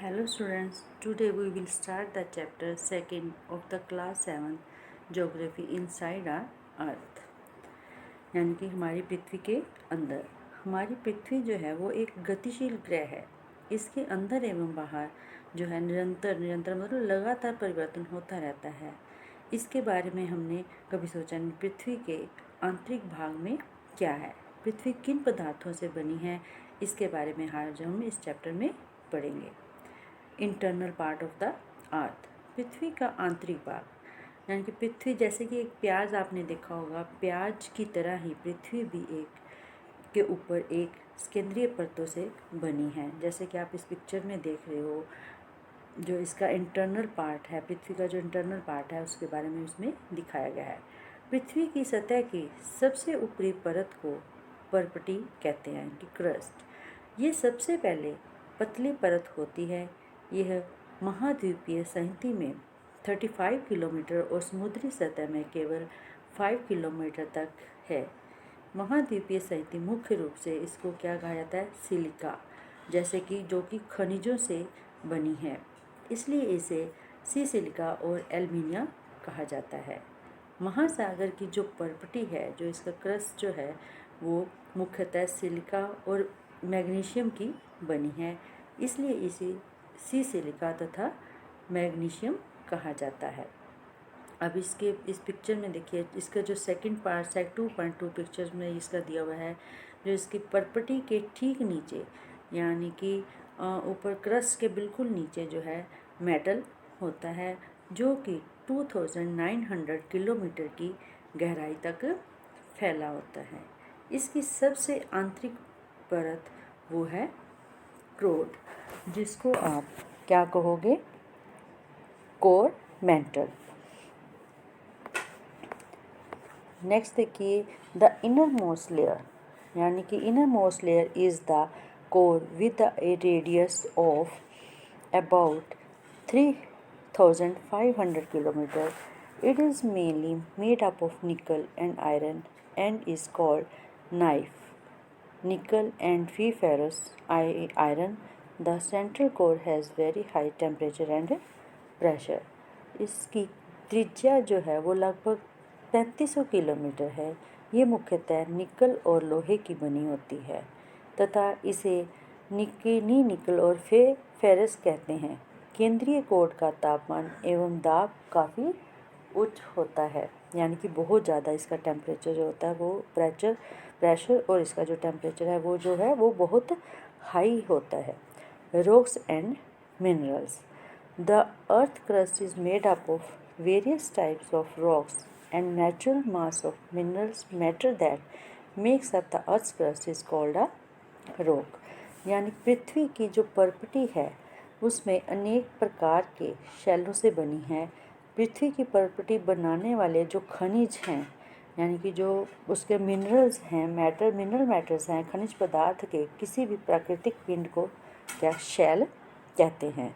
Hello students, today we will start the chapter 2nd of the class 7 Geography inside our earth। यानी कि हमारी पृथ्वी के अंदर। हमारी पृथ्वी जो है वो एक गतिशील ग्रह है। इसके अंदर एवं बाहर जो है निरंतर मतलब लगातार परिवर्तन होता रहता है। इसके बारे में हमने कभी सोचा नहीं। पृथ्वी के आंतरिक भाग में क्या है, पृथ्वी किन पदार्थों से बनी है, इसके बारे में आज हम इस चैप्टर में पढ़ेंगे। Internal part of the earth, पृथ्वी का आंतरिक भाग। यानी कि पृथ्वी जैसे कि एक प्याज आपने देखा होगा, प्याज की तरह ही पृथ्वी भी एक के ऊपर एक केंद्रीय परतों से बनी है। जैसे कि आप इस पिक्चर में देख रहे हो, जो इसका इंटरनल पार्ट है, पृथ्वी का जो इंटरनल पार्ट है उसके बारे में उसमें दिखाया गया है। पृथ्वी की सतह की सबसे ऊपरी परत को परपटी कहते हैं कि क्रस्ट। ये सबसे पहले पतली परत होती है। यह महाद्वीपीय संहति में 35 किलोमीटर और समुद्री सतह में केवल 5 किलोमीटर तक है। महाद्वीपीय संहति मुख्य रूप से इसको क्या कहा जाता है, सिलिका, जैसे कि जो कि खनिजों से बनी है, इसलिए इसे सी सिलिका और एल्यूमिनियम कहा जाता है। महासागर की जो परपटी है, जो इसका क्रस्ट जो है वो मुख्यतः सिलिका और मैग्नीशियम की बनी है, इसलिए इसे सी सिलिका तथा मैग्नीशियम कहा जाता है। अब इसके इस पिक्चर में देखिए, इसका जो सेकंड पार्ट 2.2 पिक्चर में इसका दिया हुआ है, जो इसकी परपटी के ठीक नीचे यानी कि ऊपर क्रस्ट के बिल्कुल नीचे जो है मेटल होता है, जो कि 2900 किलोमीटर की गहराई तक फैला होता है। इसकी सबसे आंतरिक परत वो है क्रोड, जिसको आप क्या कहोगे, कोर मेंटल। नेक्स्ट देखिए, द इनर मोस्ट लेयर, यानी कि inner most layer is the core with A radius of about 3500 kilometre. It is mainly made up of निकल and iron and is called knife nickel and free ferrous iron. The central core has very high temperature and pressure. इसकी त्रिज्या जो है वो लगभग 3500 kilometre है। ये मुख्यतः निकल और लोहे की बनी होती है तथा इसे निकल और फेरस कहते हैं। केंद्रीय कोर का तापमान एवं दाब काफ़ी उच्च होता है, यानी कि बहुत ज़्यादा इसका टेम्परेचर जो होता है वो प्रेशर और इसका जो टेम्परेचर है वो जो है वो बहुत हाई होता है। Rocks and minerals, the earth crust is made up of various types of rocks and natural mass of minerals matter that makes up the earth crust is called a rock. यानी पृथ्वी की जो परपटी है उसमें अनेक प्रकार के शैलों से बनी है। पृथ्वी की परपटी बनाने वाले जो खनिज हैं, यानी कि जो उसके मिनरल्स हैं, मिनरल मैटर्स हैं, खनिज पदार्थ के किसी भी प्राकृतिक पिंड को क्या शैल कहते हैं।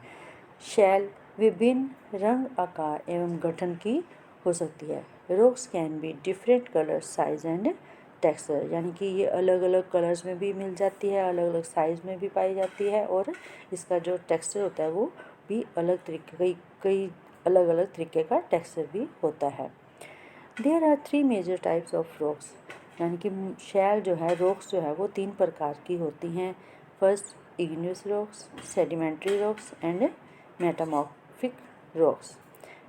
शैल विभिन्न रंग, आकार एवं गठन की हो सकती है। Rocks can be different colour, size and texture, यानी कि ये अलग अलग कलर्स में भी मिल जाती है, अलग अलग साइज़ में भी पाई जाती है और इसका जो टेक्सचर होता है वो भी अलग तरीके कई अलग अलग तरीके का टेक्सचर भी होता है। There are 3 major types of rocks, यानी कि शैल जो है, रॉक्स जो है वो 3 प्रकार की होती हैं। First igneous rocks, sedimentary rocks and metamorphic rocks.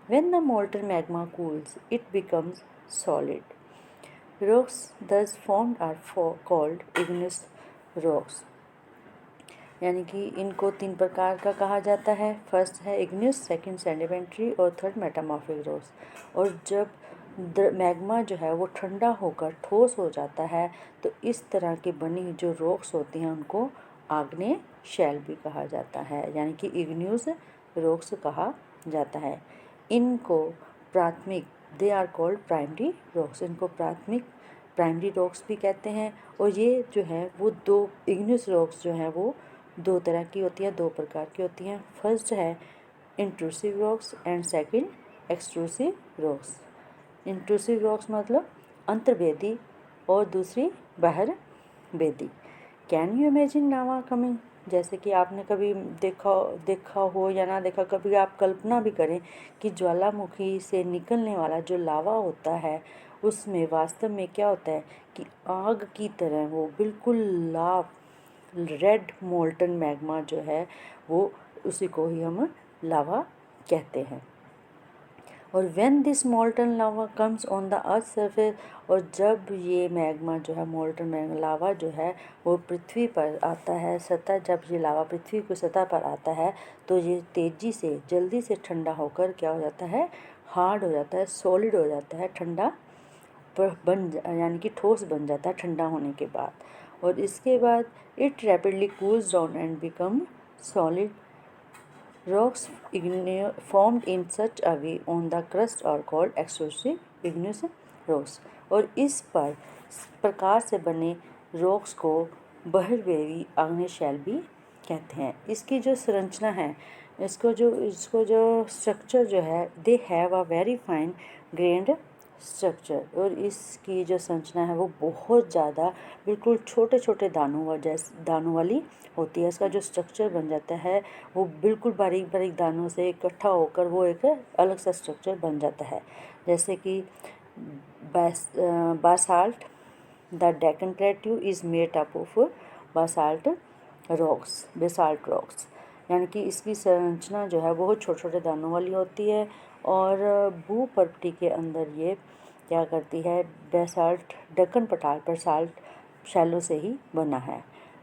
When the molten magma cools it becomes solid. Rocks thus formed are called igneous rocks, यानी कि इनको 3 प्रकार का कहा जाता है। फर्स्ट है इग्नियस, सेकंड सेडिमेंट्री और थर्ड मेटामॉर्फिक रॉक्स। और जब मैग्मा जो है वो ठंडा होकर ठोस हो जाता है तो इस तरह की बनी जो रॉक्स होती हैं उनको आग्नेय शैल भी कहा जाता है, यानी कि इग्नियस रॉक्स कहा जाता है। इनको प्राथमिक, they are called primary rocks, इनको प्राइमरी रॉक्स भी कहते हैं। और ये जो है वो दो इग्नियस रॉक्स जो हैं वो 2 तरह की होती है, 2 प्रकार की होती हैं। फर्स्ट है intrusive rocks and second extrusive rocks. Intrusive rocks मतलब अंतर्वेदी और दूसरी बाहरवेदी। Can you imagine lava coming जैसे कि आपने कभी देखा हो या ना देखा, कभी आप कल्पना भी करें कि ज्वालामुखी से निकलने वाला जो लावा होता है उसमें वास्तव में क्या होता है कि आग की तरह वो बिल्कुल लाव रेड मोल्टन मैग्मा जो है वो उसी को ही हम लावा कहते हैं। और when this molten lava comes on the earth surface, और जब ये मैग्मा जो है मोल्टन मैग्मा लावा जो है वो पृथ्वी पर आता है सतह, जब ये लावा पृथ्वी की सतह पर आता है तो ये तेज़ी से जल्दी से ठंडा होकर क्या हो जाता है, हार्ड हो जाता है, सॉलिड हो जाता है, ठंडा यानी कि ठोस बन जाता है ठंडा होने के बाद। और इसके बाद it rapidly cools down and become solid. Rocks formed in such a way on the crust are called extrusive igneous rocks। और इस प्रकार से बने रॉक्स को बहिर्वेवी आग्नेय शैल भी कहते हैं। इसकी जो संरचना है, इसको जो स्ट्रक्चर जो है, they have a very fine grand structure, और इसकी जो संरचना है वो बहुत ज़्यादा बिल्कुल छोटे छोटे दानों वाली होती है। इसका जो स्ट्रक्चर बन जाता है वो बिल्कुल बारीक बारीक दानों से इकट्ठा होकर वो एक अलग सा स्ट्रक्चर बन जाता है। जैसे कि Basalt, the Deccan plateau is made up of Basalt rocks, यानी कि इसकी संरचना जो है बहुत छोटे छोटे दानों वाली होती है। और भूपर्वती के अंदर ये क्या करती है, बेसाल्ट डेक्कन पठार बेसाल्ट शैलों से ही बना है।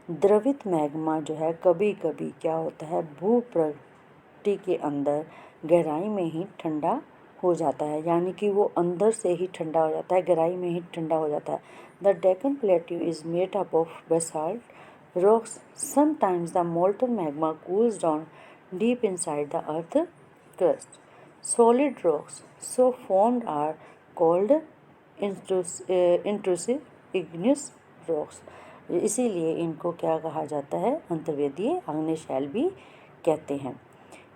द्रवित मैग्मा जो है कभी कभी क्या होता है, भूप्रवृत्ति के अंदर गहराई में ही ठंडा हो जाता है, यानी कि वो अंदर से ही ठंडा हो जाता है, गहराई में ही ठंडा हो जाता है। The Deccan plateau is made up of basalt rocks. Sometimes the molten magma cools down deep inside the earth crust. Solid rocks so formed are called intrusive igneous rocks। इसीलिए इनको क्या कहा जाता है, अंतर्वेदीय आग्नेय शैल भी कहते हैं।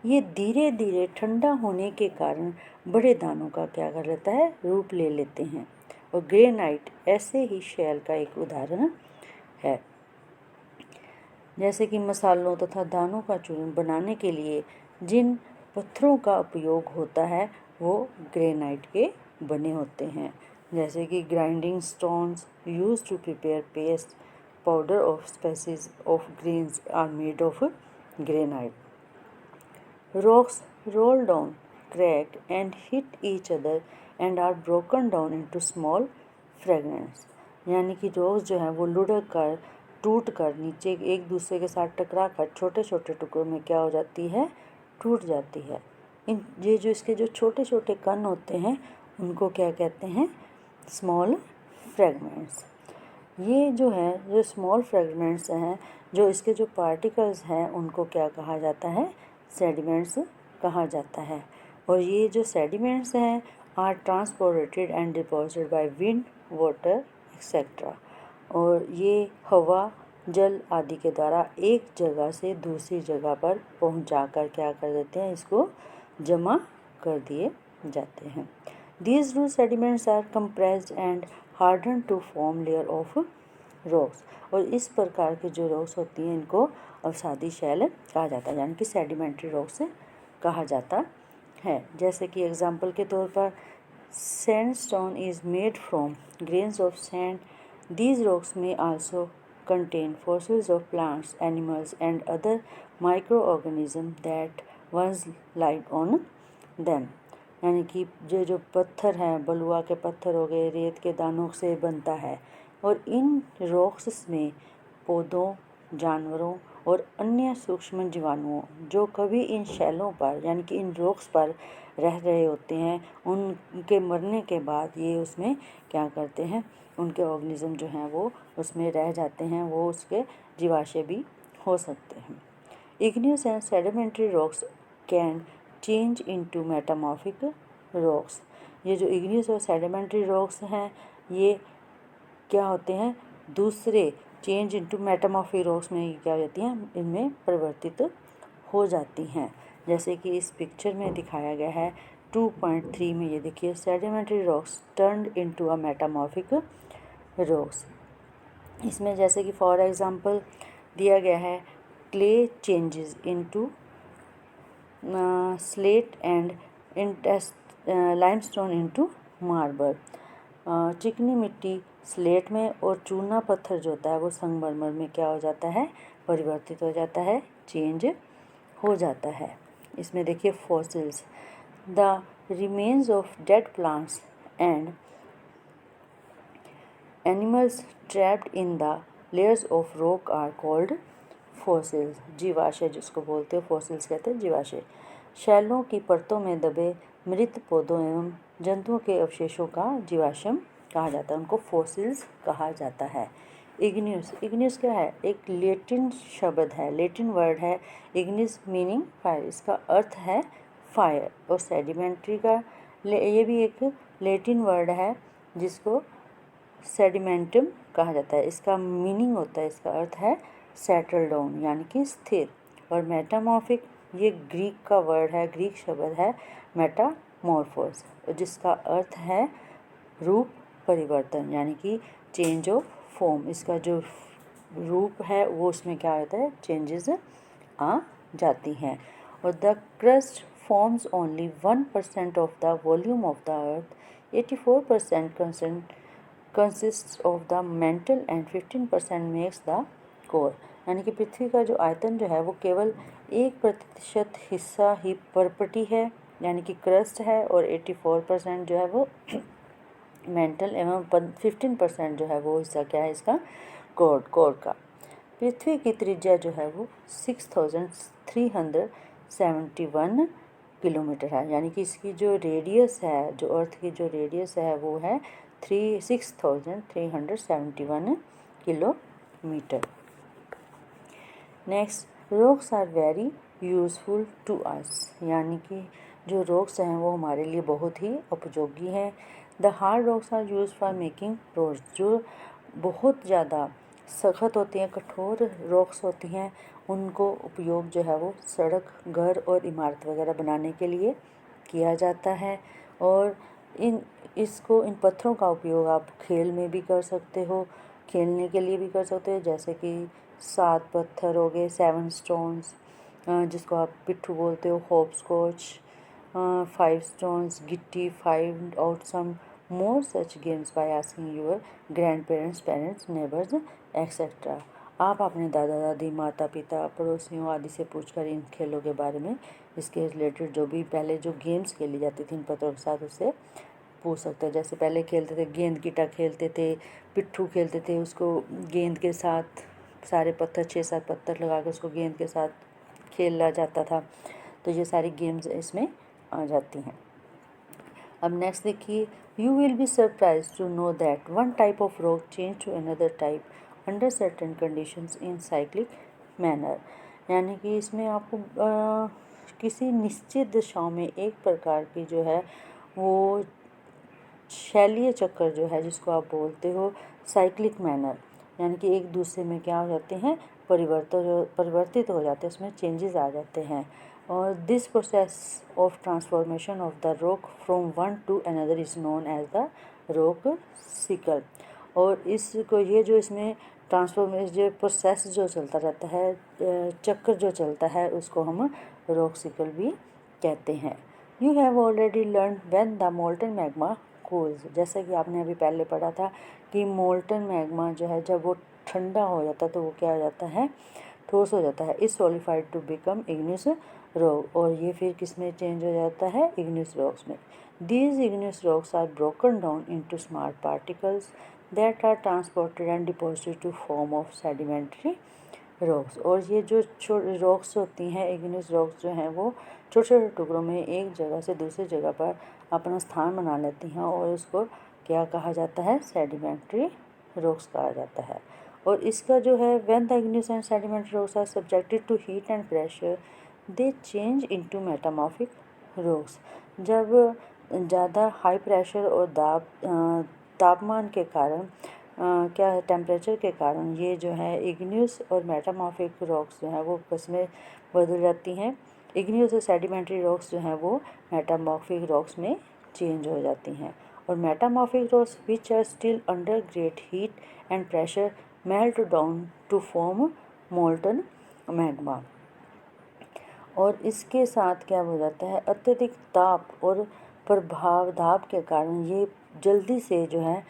ये धीरे धीरे ठंडा होने के कारण बड़े दानों का क्या कर लेता है, रूप ले लेते हैं। और ग्रेनाइट ऐसे ही शैल का एक उदाहरण है। जैसे कि मसालों तथा दानों का चूर्ण बनाने के लिए जिन पत्थरों का उपयोग होता है वो ग्रेनाइट के बने होते हैं। जैसे कि grinding stones use to prepare paste powder of species of grains are made of granite. Rocks roll down, crack and hit each other and are broken down into small fragments, यानी कि rocks जो है वो लुढ़क कर टूट कर नीचे एक दूसरे के साथ टकरा कर छोटे छोटे टुकड़ों में क्या हो जाती है, टूट जाती है। ये जो इसके जो छोटे छोटे कण होते हैं उनको क्या कहते हैं, स्मॉल फ्रेगमेंट्स। ये जो है जो स्मॉल फ्रेगमेंट्स हैं, जो इसके जो पार्टिकल्स हैं उनको क्या कहा जाता है, सेडिमेंट्स कहा जाता है। और ये जो सेडिमेंट्स हैं are transported and deposited by wind, water etcetera, और ये हवा, जल आदि के द्वारा एक जगह से दूसरी जगह पर पहुंचाकर क्या कर देते हैं, इसको जमा कर दिए जाते हैं। These loose sediments are compressed and hardened to form layer of rocks। और इस प्रकार के जो रॉक्स होती हैं इनको अवसादी शैल कहा जाता है, यानी कि सेडिमेंट्री रॉक्स कहा जाता है। जैसे कि एग्जाम्पल के तौर पर sandstone is made from grains of sand. These rocks may also contain fossils of plants, animals and other microorganisms that once lived on them। यानी कि जो पत्थर हैं, बलुआ के पत्थर हो गए, रेत के दानों से बनता है, और इन रॉक्स में पौधों, जानवरों और अन्य सूक्ष्म जीवाणुओं जो कभी इन शैलों पर यानी कि इन रॉक्स पर रह रहे होते हैं, उनके मरने के बाद ये उसमें क्या करते हैं, उनके ऑर्गेनिज्म जो हैं वो उसमें रह जाते हैं, वो उसके जीवाशय भी हो सकते हैं। Igneous and sedimentary rocks can change into metamorphic rocks. ये जो इग्नियस और सेडिमेंट्री रॉक्स हैं ये क्या होते हैं, दूसरे चेंज इनटू मेटामॉर्फिक रॉक्स में क्या हो जाती हैं, इनमें परिवर्तित हो जाती हैं। जैसे कि इस पिक्चर में दिखाया गया है 2.3 में, ये देखिए sedimentary rocks turned into a metamorphic rocks. इसमें जैसे कि फॉर एग्जांपल दिया गया है clay changes into slate and limestone into marble। चिकनी मिट्टी स्लेट में और चूना पत्थर जो होता है वो संगमरमर में क्या हो जाता है, परिवर्तित हो जाता है, चेंज हो जाता है। इसमें देखिए fossils, the remains of dead plants and animals trapped in the layers of rock are called fossils. जीवाश्य जिसको बोलते हैं, फॉसिल्स कहते हैं जीवाश्य। शैलों की परतों में दबे मृत पौधों एवं जंतुओं के अवशेषों का जीवाश्म कहा जाता है, उनको फॉसिल्स कहा जाता है। इग्नियस, इग्नियस क्या है, एक लेटिन शब्द है, लेटिन वर्ड है इग्निस मीनिंग फायर, इसका अर्थ है फायर। और सेडिमेंट्री का ये भी एक लेटिन वर्ड है जिसको सेडिमेंटम कहा जाता है, इसका मीनिंग होता है, इसका अर्थ है सेटल डाउन यानी कि स्थिर। और मेटामॉर्फिक ये ग्रीक का वर्ड है, ग्रीक शब्द है मेटामॉर्फोस, जिसका अर्थ है रूप परिवर्तन यानी कि चेंज ऑफ फॉर्म। इसका जो रूप है वो उसमें क्या होता है, चेंजेस आ जाती हैं। और the crust forms only 1% of the volume of the earth, 84% consist of the mental and 15% makes the core. यानी कि पृथ्वी का जो आयतन जो है वो केवल 1% हिस्सा ही प्रॉपर्टी है यानी कि क्रस्ट है, और 84% जो है वो मेंटल एवं 15% जो है वो हिस्सा क्या है इसका, कोर का। पृथ्वी की त्रिज्या जो है वो 6371 किलोमीटर है, यानी कि इसकी जो रेडियस है, जो अर्थ की जो रेडियस है वो है 6371 kilometre. Next, rocks are very useful to us, यानी कि जो रॉक्स हैं वो हमारे लिए बहुत ही उपयोगी हैं। The hard rocks are use for making roads, जो बहुत ज़्यादा सख्त होती हैं, कठोर रॉक्स होती हैं, उनको उपयोग जो है वो सड़क, घर और इमारत वगैरह बनाने के लिए किया जाता है। और इन पत्थरों का उपयोग आप खेल में भी कर सकते हो, खेलने के लिए भी कर सकते हो, जैसे कि 7 पत्थर हो गए, 7 स्टोन्स, जिसको आप पिट्ठू बोलते हो, होप स्कॉच, 5 स्टोन्स, गिट्टी, find out some more such games by asking your grandparents, parents, neighbours etcetera. आप अपने दादा दादी, माता पिता, पड़ोसियों आदि से पूछकर इन खेलों के बारे में, इसके रिलेटेड जो भी पहले जो गेम्स खेली जाती थी इन पत्थरों के साथ, उससे पूछ सकते हैं। जैसे पहले खेलते थे, गेंद कीटा खेलते थे, पिट्ठू खेलते थे, उसको गेंद के साथ सारे पत्थर 6-7 पत्थर लगा कर उसको गेंद के साथ खेला जाता था। तो ये सारी गेम्स इसमें आ जाती हैं। अब नेक्स्ट देखिए, you will be surprise to know that one type of rock change to another type under certain conditions in cyclic manner, यानी कि इसमें आपको किसी निश्चित दिशाओं में एक प्रकार की जो है वो शैलीय चक्कर जो है जिसको आप बोलते हो साइक्लिक मैनर, यानी कि एक दूसरे में क्या हो जाते हैं, परिवर्तित हो जाते हैं, उसमें चेंजेस आ जाते हैं। और this process of transformation of the rock from one to another is known as the rock cycle. और इसको ये जो इसमें ट्रांसफॉर्मेशन जो प्रोसेस जो चलता रहता है, चक्र जो चलता है, उसको हम रॉक सिकल भी कहते हैं। You have already learn when the molten magma cools, जैसा कि आपने अभी पहले पढ़ा था कि मोल्टन मैग्मा जो है जब वो ठंडा हो जाता है तो वो क्या हो जाता है, ठोस हो जाता है, is solidified to become igneous rock, और ये फिर किस में चेंज हो जाता है, इग्नियस रॉक्स में। These igneous rocks are broken down into small particles that are transported and deposited to form of sedimentary rocks. और ये जो रॉक्स होती हैं, इग्नियस रॉक्स जो हैं वो छोटे छोटे टुकड़ों में एक जगह से दूसरी जगह पर अपना स्थान बना लेती हैं, और उसको क्या कहा जाता है, सेडिमेंट्री रॉक्स कहा जाता है। और इसका जो है when the igneous and sedimentary rocks are subjected to heat and pressure they change into metamorphic rocks. जब ज़्यादा हाई प्रेशर और तापमान के कारण क्या है, टेम्परेचर के कारण ये जो है इग्नियस और मेटामॉर्फिक रॉक्स जो हैं वो किसमें बदल जाती हैं, इग्नियस और सेडिमेंट्री रॉक्स जो हैं वो मेटामॉर्फिक रॉक्स में चेंज हो जाती हैं। और metamorphic rocks which are still under great heat and pressure melt down to form molten magma. और इसके साथ क्या हो जाता है, अत्यधिक ताप और प्रभाव दाब के कारण ये जल्दी से जो है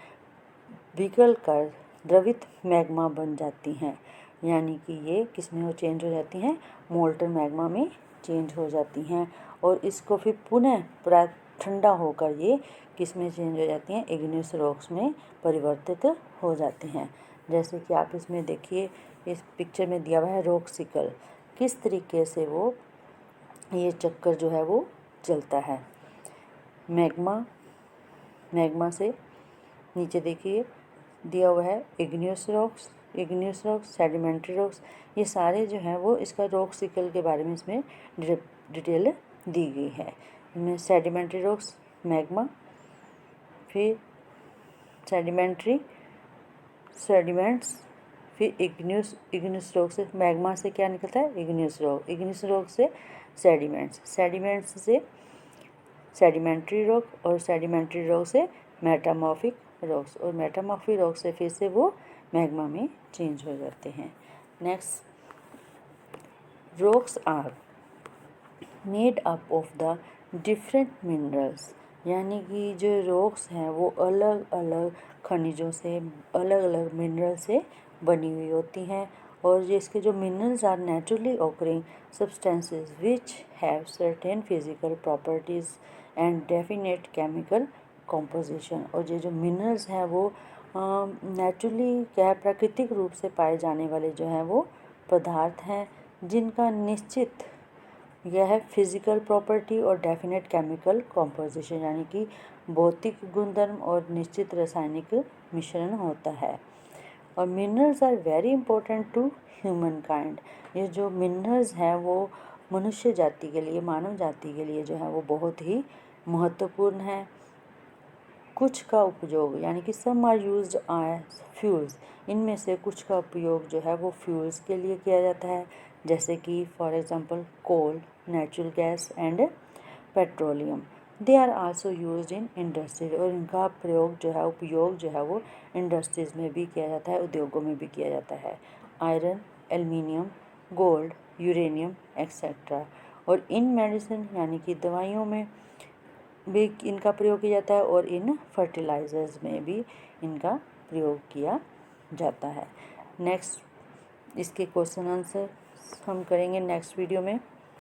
पिघल कर द्रवित मैग्मा बन जाती हैं, यानी कि ये किस में हो चेंज हो जाती हैं, मोल्टन मैग्मा में चेंज हो जाती हैं। और इसको फिर पुनः ठंडा होकर ये किस में चेंज हो जाती हैं, इग्नियस रॉक्स में परिवर्तित हो जाती हैं। जैसे कि आप इसमें देखिए, इस पिक्चर में दिया हुआ है रॉक सिकल, किस तरीके से वो ये चक्कर जो है वो चलता है। मैग्मा से नीचे देखिए दिया हुआ है इग्नियस रॉक्स, सेडिमेंट्री रॉक्स, ये सारे जो हैं वो इसका रॉक सिकल के बारे में इसमें डिटेल दी गई है। इनमें सेडिमेंट्री रॉक्स मैग्मा, फिर सेडिमेंट्स, फिर इग्नियस रॉक से मैग्मा से क्या निकलता है, इग्नियस रॉक से सेडिमेंट्स से सेडिमेंट्री रॉक, और सेडिमेंट्री रॉक से मेटामॉर्फिक रॉक्स, और मेटामॉर्फिक रॉक से फिर से वो मैग्मा में चेंज हो जाते हैं। Next, rocks are made up of the different minerals, यानी कि जो रॉक्स हैं वो अलग अलग खनिजों से, अलग अलग मिनरल से बनी हुई होती हैं। और ये इसके जो minerals are naturally occurring substances which have certain physical properties and definite chemical composition. और ये जो मिनरल्स हैं वो नेचुरली क्या है, प्राकृतिक रूप से पाए जाने वाले जो हैं वो पदार्थ हैं, जिनका निश्चित यह है फिजिकल प्रॉपर्टी और डेफिनेट केमिकल कॉम्पोजिशन, यानी कि भौतिक गुणधर्म और निश्चित रासायनिक मिश्रण होता है। और minerals are very important to humankind, ये जो मिनरल्स हैं वो मनुष्य जाति के लिए, मानव जाति के लिए जो है वो बहुत ही महत्वपूर्ण है। कुछ का उपयोग, यानी कि some are used as fuels, इनमें से कुछ का उपयोग जो है वो फ्यूल्स के लिए किया जाता है, जैसे कि for example coal, natural gas and petroleum. They are also used in industries, और इनका प्रयोग जो है, उपयोग जो है वो इंडस्ट्रीज में भी किया जाता है, उद्योगों में भी किया जाता है। Iron, aluminium, gold, uranium etcetera. और इन मेडिसिन, यानी कि दवाइयों में भी इनका प्रयोग किया जाता है, और इन फर्टिलाइज़र्स में भी इनका प्रयोग किया जाता है। नेक्स्ट, इसके क्वेश्चन आंसर हम करेंगे नेक्स्ट वीडियो में।